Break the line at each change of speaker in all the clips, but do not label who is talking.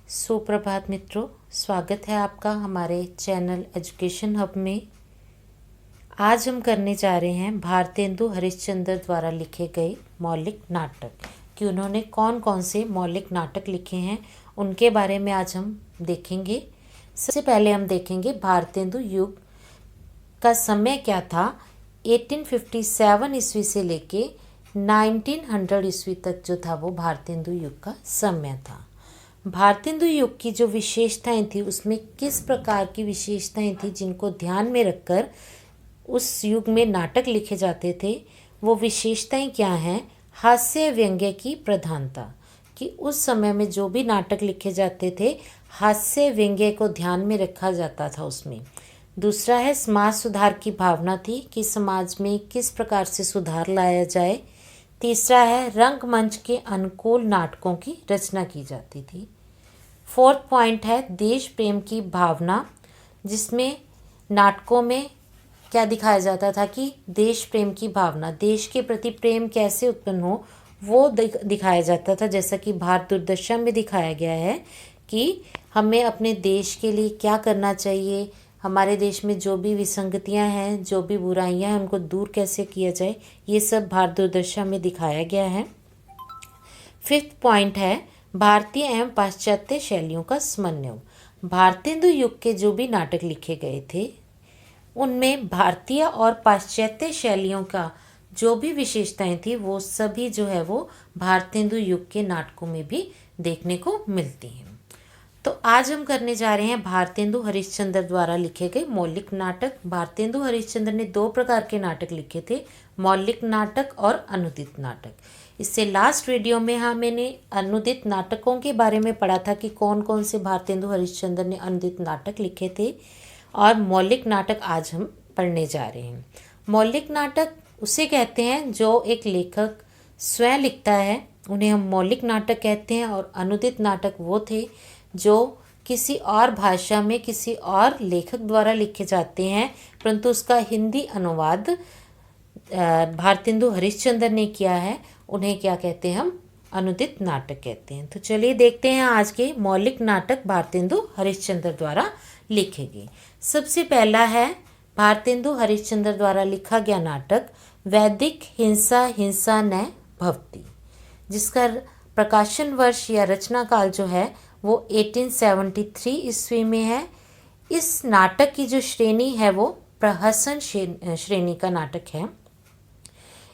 सुप्रभात मित्रों, स्वागत है आपका हमारे चैनल एजुकेशन हब में। आज हम करने जा रहे हैं भारतेंदु हरिश्चंद्र द्वारा लिखे गए मौलिक नाटक कि उन्होंने कौन कौन से मौलिक नाटक लिखे हैं उनके बारे में आज हम देखेंगे। सबसे पहले हम देखेंगे भारतेंदु युग का समय क्या था। 1857 ईस्वी से लेके 1900 ईस्वी तक जो था वो भारतेंदु युग का समय था। भारतेंदु युग की जो विशेषताएं थी उसमें किस प्रकार की विशेषताएं थी जिनको ध्यान में रखकर उस युग में नाटक लिखे जाते थे, वो विशेषताएं क्या हैं। हास्य व्यंग्य की प्रधानता कि उस समय में जो भी नाटक लिखे जाते थे हास्य व्यंग्य को ध्यान में रखा जाता था उसमें। दूसरा है समाज सुधार की भावना थी कि समाज में किस प्रकार से सुधार लाया जाए। तीसरा है रंगमंच के अनुकूल नाटकों की रचना की जाती थी। फोर्थ पॉइंट है देश प्रेम की भावना, जिसमें नाटकों में क्या दिखाया जाता था कि देश प्रेम की भावना, देश के प्रति प्रेम कैसे उत्पन्न हो वो दिखाया जाता था। जैसा कि भारत दूरदर्शन में दिखाया गया है कि हमें अपने देश के लिए क्या करना चाहिए, हमारे देश में जो भी विसंगतियां हैं, जो भी बुराइयां हैं, उनको दूर कैसे किया जाए, ये सब भारत दूरदर्शन में दिखाया गया है। फिफ्थ पॉइंट है भारतीय एवं पाश्चात्य शैलियों का समन्वय। भारतेंदु युग के जो भी नाटक लिखे गए थे उनमें भारतीय और पाश्चात्य शैलियों का जो भी विशेषताएं थी वो सभी जो है वो भारतेंदु युग के नाटकों में भी देखने को मिलती हैं। तो आज हम करने जा रहे हैं भारतेंदु हरिश्चंद्र द्वारा लिखे गए मौलिक नाटक। भारतेंदु हरिश्चंद्र ने दो प्रकार के नाटक लिखे थे, मौलिक नाटक और अनुदित नाटक। इससे लास्ट वीडियो में मैंने अनुदित नाटकों के बारे में पढ़ा था कि कौन कौन से भारतेंदु हरिश्चंद्र ने अनुदित नाटक लिखे थे, और मौलिक नाटक आज हम पढ़ने जा रहे हैं। मौलिक नाटक उसे कहते हैं जो एक लेखक स्वयं लिखता है, उन्हें हम मौलिक नाटक कहते हैं। और अनुदित नाटक वो थे जो किसी और भाषा में किसी और लेखक द्वारा लिखे जाते हैं, परंतु उसका हिंदी अनुवाद भारतेंदु हरिश्चंद्र ने किया है, उन्हें क्या कहते हैं, हम अनुदित नाटक कहते हैं। तो चलिए देखते हैं आज के मौलिक नाटक भारतेंदु हरिश्चंद्र द्वारा लिखे गए। सबसे पहला है भारतेंदु हरिश्चंद्र द्वारा लिखा गया नाटक वैदिक हिंसा हिंसा न भवति, जिसका प्रकाशन वर्ष या रचना काल जो है वो 1873 ईस्वी में है। इस नाटक की जो श्रेणी है वो प्रहसन श्रेणी का नाटक है।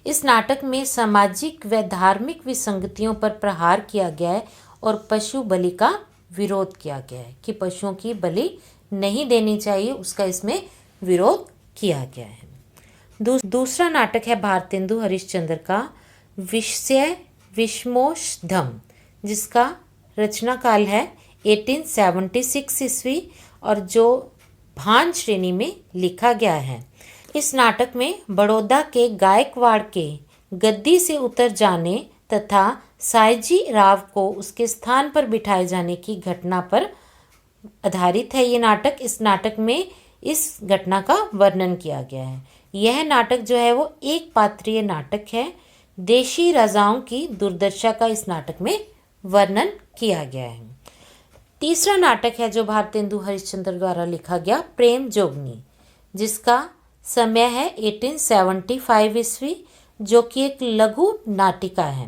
इस नाटक में सामाजिक व धार्मिक विसंगतियों पर प्रहार किया गया है और पशु बलि का विरोध किया गया है कि पशुओं की बलि नहीं देनी चाहिए, उसका इसमें विरोध किया गया है। दूसरा नाटक है भारतेंदु हरिश्चंद्र का विषय विषमोषधम, जिसका रचना काल है 1876 ईस्वी और जो भान श्रेणी में लिखा गया है। इस नाटक में बड़ौदा के गायकवाड़ के गद्दी से उतर जाने तथा सायजी राव को उसके स्थान पर बिठाए जाने की घटना पर आधारित है ये नाटक। इस नाटक में इस घटना का वर्णन किया गया है। यह नाटक जो है वो एक पात्रीय नाटक है। देशी राजाओं की दुर्दशा का इस नाटक में वर्णन किया गया है। तीसरा नाटक है जो भारतेंदु हरिश्चंद्र द्वारा लिखा गया प्रेम जोगनी, जिसका समय है 1875 ईस्वी, जो कि एक लघु नाटिका है।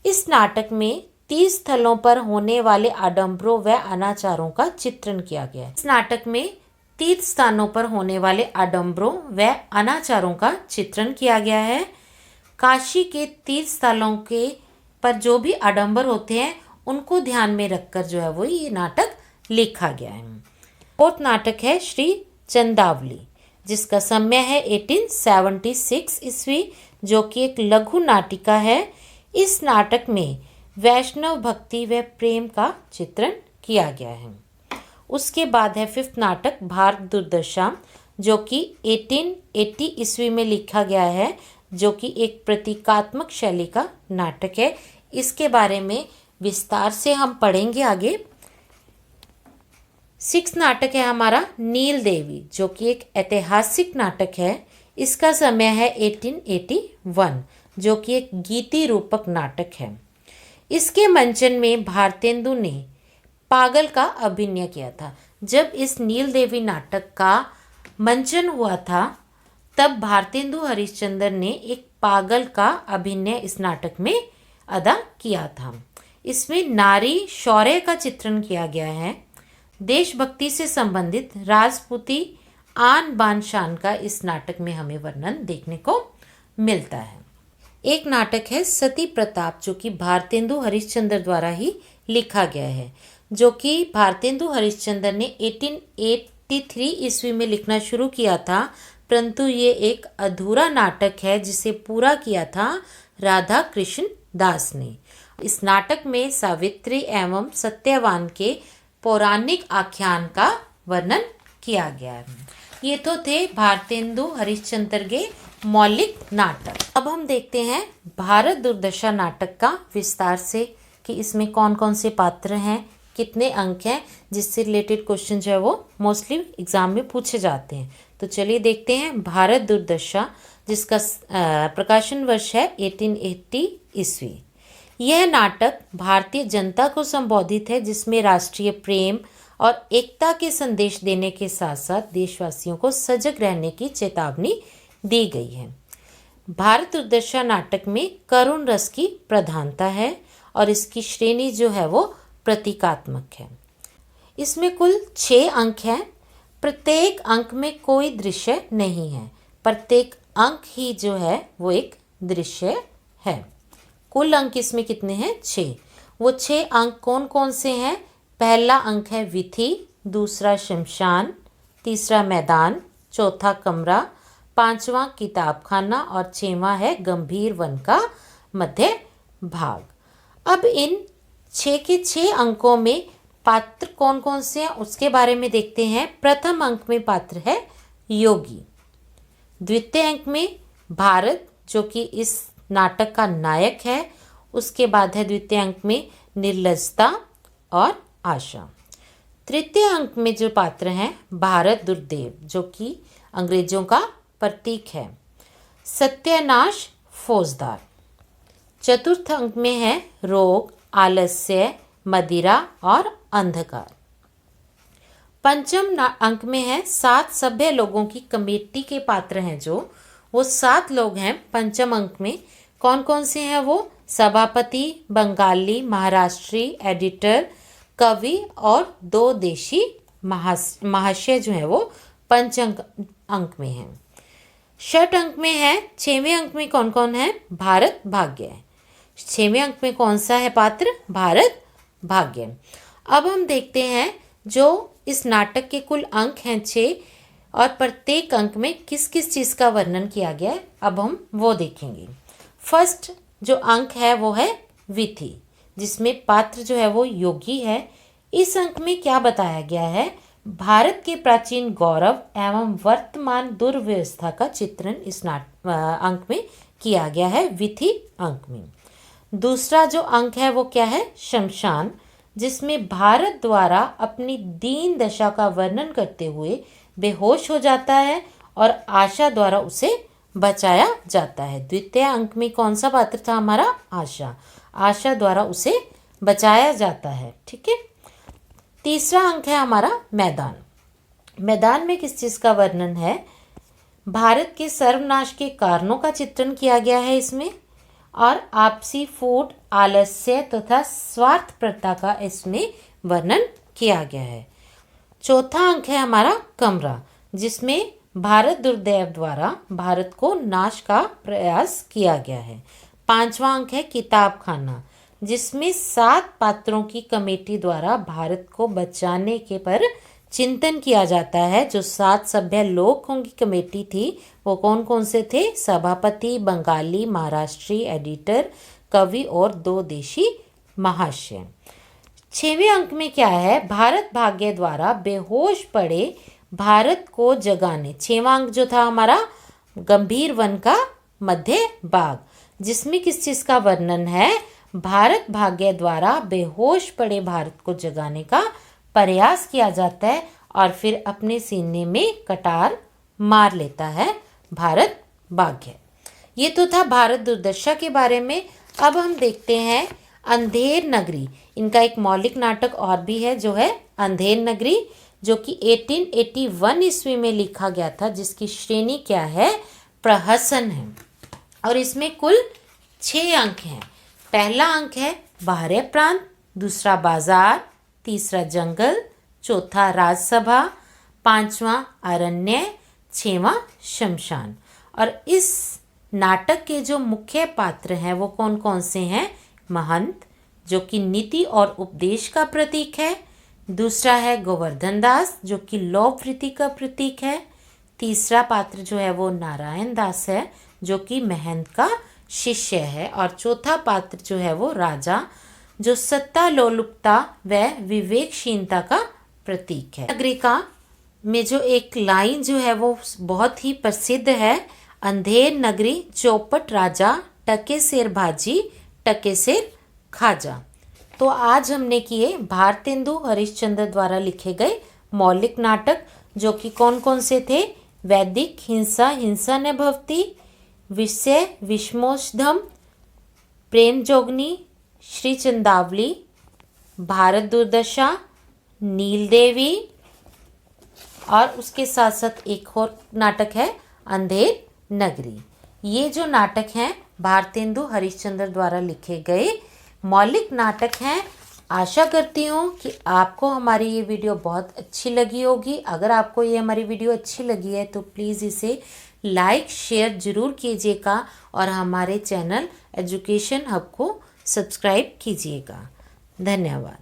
इस नाटक में 30 स्थलों पर होने वाले आडंबरों व अनाचारों का चित्रण किया गया है। इस नाटक में 30 स्थानों पर होने वाले आडंबरों व अनाचारों का चित्रण किया गया है। काशी के 30 स्थलों के पर जो भी आडंबर होते हैं उनको ध्यान में रखकर जो है वो ये नाटक लिखा गया है। फोर्थ नाटक है श्री चंदावली, जिसका समय है 1876 ईस्वी, जो कि एक लघु नाटिका है। इस नाटक में वैष्णव भक्ति व प्रेम का चित्रण किया गया है। उसके बाद है फिफ्थ नाटक भारत दुर्दशा, जो कि 1880 ईस्वी में लिखा गया है, जो कि एक प्रतीकात्मक शैली का नाटक है। इसके बारे में विस्तार से हम पढ़ेंगे आगे। सिक्स्थ नाटक है हमारा नील देवी, जो कि एक ऐतिहासिक नाटक है। इसका समय है 1881, जो कि एक गीति रूपक नाटक है। इसके मंचन में भारतेंदु ने पागल का अभिनय किया था। जब इस नील देवी नाटक का मंचन हुआ था तब भारतेंदु हरिश्चंद्र ने एक पागल का अभिनय इस नाटक में अदा किया था। इसमें नारी शौर्य का चित्रण किया गया है। देशभक्ति से संबंधित राजपूती आन बान शान का इस नाटक में हमें वर्णन देखने को मिलता है। एक नाटक है सती प्रताप, जो कि भारतेंदु हरिश्चंद्र द्वारा ही लिखा गया है, जो कि भारतेंदु हरिश्चंद्र ने 1883 ईस्वी में लिखना शुरू किया था, परंतु ये एक अधूरा नाटक है जिसे पूरा किया था राधा कृष्ण दास ने। इस नाटक में सावित्री एवं सत्यवान के पौराणिक आख्यान का वर्णन किया गया है। ये तो थे भारतेंदु हरिश्चंद्र के मौलिक नाटक। अब हम देखते हैं भारत दुर्दशा नाटक का विस्तार से कि इसमें कौन कौन से पात्र हैं, कितने अंक हैं, जिससे रिलेटेड क्वेश्चन जो है वो मोस्टली एग्जाम में पूछे जाते हैं। तो चलिए देखते हैं भारत दुर्दशा, जिसका प्रकाशन वर्ष है 1880 ईस्वी। यह नाटक भारतीय जनता को संबोधित है, जिसमें राष्ट्रीय प्रेम और एकता के संदेश देने के साथ साथ देशवासियों को सजग रहने की चेतावनी दी गई है। भारत दुर्दशा नाटक में करुण रस की प्रधानता है और इसकी श्रेणी जो है वो प्रतीकात्मक है। इसमें कुल 6 अंक हैं। प्रत्येक अंक में कोई दृश्य नहीं है, प्रत्येक अंक ही जो है वो एक दृश्य है। कुल अंक इसमें कितने हैं? 6। वो 6 अंक कौन कौन से हैं? पहला अंक है विथि, दूसरा शमशान, तीसरा मैदान, चौथा कमरा, 5वां किताब खाना और 6वां है गंभीर वन का मध्य भाग। अब इन 6 के 6 अंकों में पात्र कौन कौन से हैं उसके बारे में देखते हैं। प्रथम अंक में पात्र है योगी, द्वितीय अंक में भारत जो कि इस नाटक का नायक है, उसके बाद है द्वितीय अंक में निर्लजता और आशा। तृतीय अंक में जो पात्र हैं भारत दुर्देव जो कि अंग्रेजों का प्रतीक है, सत्यानाश फौजदार। चतुर्थ अंक में है रोग, आलस्य, मदिरा और अंधकार। पंचम अंक में है 7 सभ्य लोगों की कमेटी के पात्र हैं, जो वो 7 लोग हैं। पंचम अंक में कौन कौन से हैं? वो सभापति, बंगाली, महाराष्ट्री, एडिटर, कवि और 2 देशी महाशय जो है वो पंचम अंक में हैं। षठ अंक में है, 6वें अंक में कौन कौन है? भारत भाग्य है। 6वें अंक में कौन सा है पात्र? भारत भाग्य। अब हम देखते हैं जो इस नाटक के कुल अंक हैं 6 और प्रत्येक अंक में किस किस चीज़ का वर्णन किया गया है, अब हम वो देखेंगे। फर्स्ट जो अंक है वो है विथि, जिसमें पात्र जो है वो योगी है। इस अंक में क्या बताया गया है? भारत के प्राचीन गौरव एवं वर्तमान दुर्व्यवस्था का चित्रण इस अंक में किया गया है, विथि अंक में। दूसरा जो अंक है वो क्या है? शमशान, जिसमें भारत द्वारा अपनी दीन दशा का वर्णन करते हुए बेहोश हो जाता है और आशा द्वारा उसे बचाया जाता है। द्वितीय अंक में कौन सा पात्र था हमारा? आशा। आशा द्वारा उसे बचाया जाता है। ठीक है। तीसरा अंक है हमारा मैदान। मैदान में किस चीज़ का वर्णन है? भारत के सर्वनाश के कारणों का चित्रण किया गया है इसमें, और आपसी फूट, आलस्य तथा स्वार्थपरता का इसमें वर्णन किया गया है। चौथा अंक है हमारा कमरा, जिसमें भारत दुर्दैव द्वारा भारत को नाश का प्रयास किया गया है। 5वां अंक है किताब खाना, जिसमें 7 पात्रों की कमेटी द्वारा भारत को बचाने के पर चिंतन किया जाता है। जो 7 सभ्य लोगों की कमेटी थी वो कौन कौन से थे? सभापति, बंगाली, महाराष्ट्री, एडिटर, कवि और 2 देशी महाशय। 6वें अंक में क्या है? भारत भाग्य द्वारा बेहोश पड़े भारत को जगाने। 6वां अंक जो था हमारा गंभीर वन का मध्य भाग, जिसमें किस चीज़ का वर्णन है? भारत भाग्य द्वारा बेहोश पड़े भारत को जगाने का प्रयास किया जाता है और फिर अपने सीने में कटार मार लेता है भारत भाग्य। ये तो था भारत दुर्दशा के बारे में। अब हम देखते हैं अंधेर नगरी, इनका एक मौलिक नाटक और भी है जो है अंधेर नगरी, जो कि 1881 ईस्वी में लिखा गया था, जिसकी श्रेणी क्या है, प्रहसन है। और इसमें कुल 6 अंक हैं। पहला अंक है बाहरी प्रांत, दूसरा बाजार, तीसरा जंगल, चौथा राजसभा, पांचवा अरण्य, छठवां शमशान। और इस नाटक के जो मुख्य पात्र हैं वो कौन कौन से हैं, महंत जो कि नीति और उपदेश का प्रतीक है, दूसरा है गोवर्धन दास जो कि लोभ वृत्ति का प्रतीक है, तीसरा पात्र जो है वो नारायण दास है जो कि महंत का शिष्य है, और चौथा पात्र जो है वो राजा जो सत्ता लोलुपता व विवेकशीलता का प्रतीक है। नगरिका में जो एक लाइन जो है वो बहुत ही प्रसिद्ध है, अंधेर नगरी चौपट राजा, टके सिर भाजी टके सिर खाजा। तो आज हमने किए भारतेंदु हरिश्चंद्र द्वारा लिखे गए मौलिक नाटक, जो कि कौन कौन से थे, वैदिक हिंसा हिंसा न भवती, विषय विषमोषधम, प्रेम जोगनी, श्री चंदावली, भारत दुर्दशा, नील देवी, और उसके साथ साथ एक और नाटक है अंधेर नगरी। ये जो नाटक हैं भारतेंदु हरिश्चंद्र द्वारा लिखे गए मौलिक नाटक हैं। आशा करती हूँ कि आपको हमारी ये वीडियो बहुत अच्छी लगी होगी। अगर आपको ये हमारी वीडियो अच्छी लगी है तो प्लीज़ इसे लाइक शेयर ज़रूर कीजिएगा और हमारे चैनल एजुकेशन हब को सब्सक्राइब कीजिएगा। धन्यवाद।